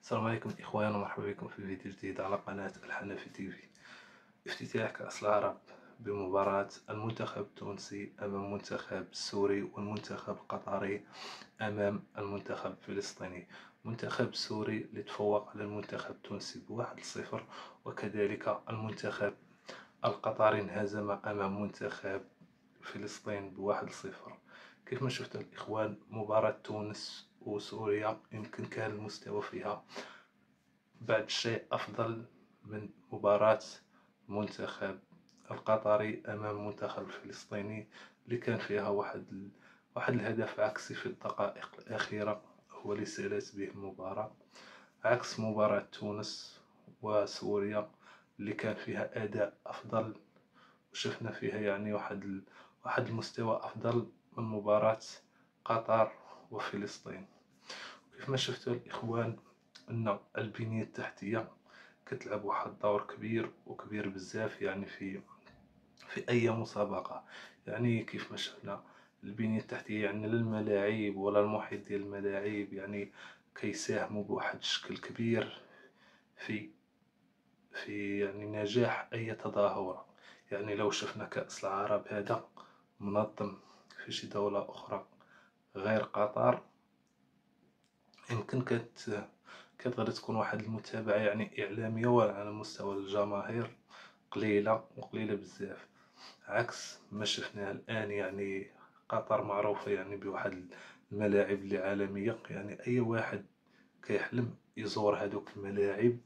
السلام عليكم إخوان، ومرحبا بكم في فيديو جديد على قناة الحنفي تي في. افتتاح كأس العرب بمباراة المنتخب التونسي أمام المنتخب السوري والمنتخب القطري أمام المنتخب الفلسطيني. المنتخب السوري لتفوق على المنتخب التونسي ب1-0، وكذلك المنتخب القطري انهزم أمام منتخب فلسطين ب1-0. كيف ما شفت الإخوان، مباراة تونس وسوريا يمكن كان المستوى فيها بعض الشيء أفضل من مباراة المنتخب القطري أمام المنتخب الفلسطيني، اللي كان فيها واحد الهدف عكسي في الدقائق الأخيرة هو اللي سالت به المباراة، عكس مباراة تونس وسوريا اللي كان فيها أداء أفضل، وشفنا فيها يعني واحد المستوى أفضل من مباراة قطر وفلسطين. كيف ما شفتوا الإخوان، أن البنية التحتية كتلعب واحد الدور كبير بزاف يعني في أي مسابقة. يعني كيف ما شفنا البنية التحتية، يعني لا الملاعب ولا المحيط ديال الملاعب يعني كيساهموا بواحد الشكل كبير في يعني نجاح أي تظاهرة. يعني لو شفنا كأس العرب هذا منظم في شي دولة أخرى غير قطر، يمكن كانت غادي تكون واحد المتابعة يعني إعلامية وعلى مستوى الجماهير قليلة بزاف، عكس ما شفناه الآن. يعني قطر معروفة يعني بواحد الملاعب اللي عالمية، يعني أي واحد كيحلم يزور هادوك الملاعب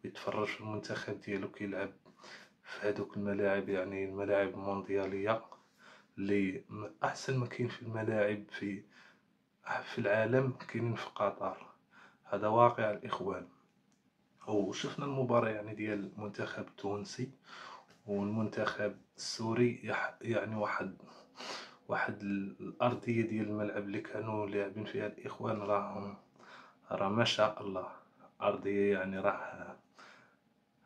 ويتفرج في المنتخب ديالو كيلعب في هادوك الملاعب، يعني الملاعب المونديالية اللي أحسن ما كاين في الملاعب في العالم كاينين في قطر. هذا واقع الإخوان. وشفنا المباراة يعني ديال المنتخب التونسي والمنتخب السوري، يعني واحد الأرضية ديال الملعب اللي كانوا لاعبين فيها الإخوان، راه ما شاء الله أرضية، يعني راه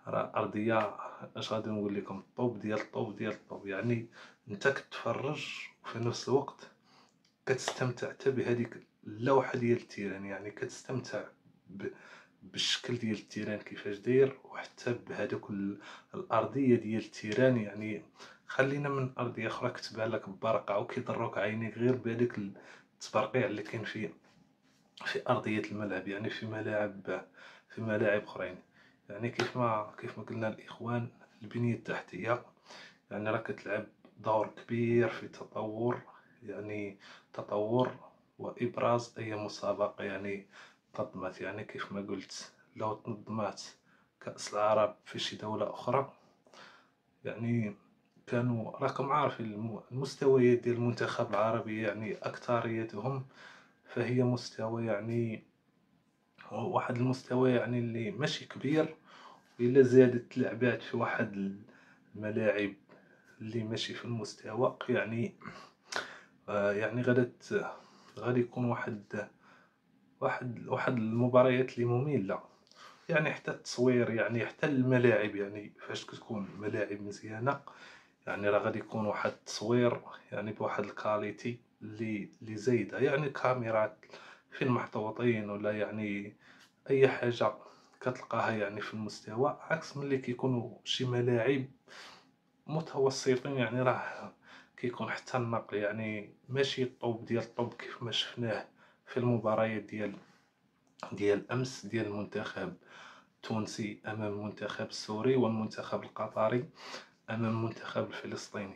أرضية اش غادي نقول لكم، طوب ديال الطوب. يعني انت كتفرج وفي نفس الوقت كتستمتع حتى بهذيك اللوحة ديال التيران، يعني كتستمتع بالشكل ديال التيران كيفاش داير، وحتى بهذوك الارضيه ديال التيران. يعني خلينا من ارضيه اخرى كتبان لك برقع وكيضروك عينيك غير بهذاك التبرقيع اللي كاين في ارضيه الملعب، يعني في ملاعب اخرين. يعني كيف ما قلنا الاخوان، البنيه التحتيه يعني راه كتلعب دور كبير في تطور وابراز اي مسابقه يعني تنظمت. يعني كيف ما قلت، لو تنظمات كأس العرب في شي دولة أخرى، يعني راكم عارفين المستويات ديال المنتخب العربي، يعني أكثريتهم فهي مستوى يعني واحد المستوى يعني اللي ماشي كبير، إلا زادت لعبات في واحد الملاعب اللي ماشي في المستوى، يعني غادي يكون واحد المباريات اللي مملة. يعني حتى التصوير، يعني حتى الملاعب، يعني فاش كتكون ملاعب مزيانه، يعني راه غادي يكون واحد التصوير يعني بواحد الكاليتي اللي زايده، يعني كاميرات فين محطوطين، ولا يعني اي حاجه كتلقاها يعني في المستوى، عكس ملي كيكونوا شي ملاعب متوسطين. يعني راه كيكون حتى النقل يعني ماشي الطوب ديال الطوب كيف ما شفناه في المباريات ديال امس ديال المنتخب التونسي امام المنتخب السوري والمنتخب القطري امام المنتخب الفلسطيني.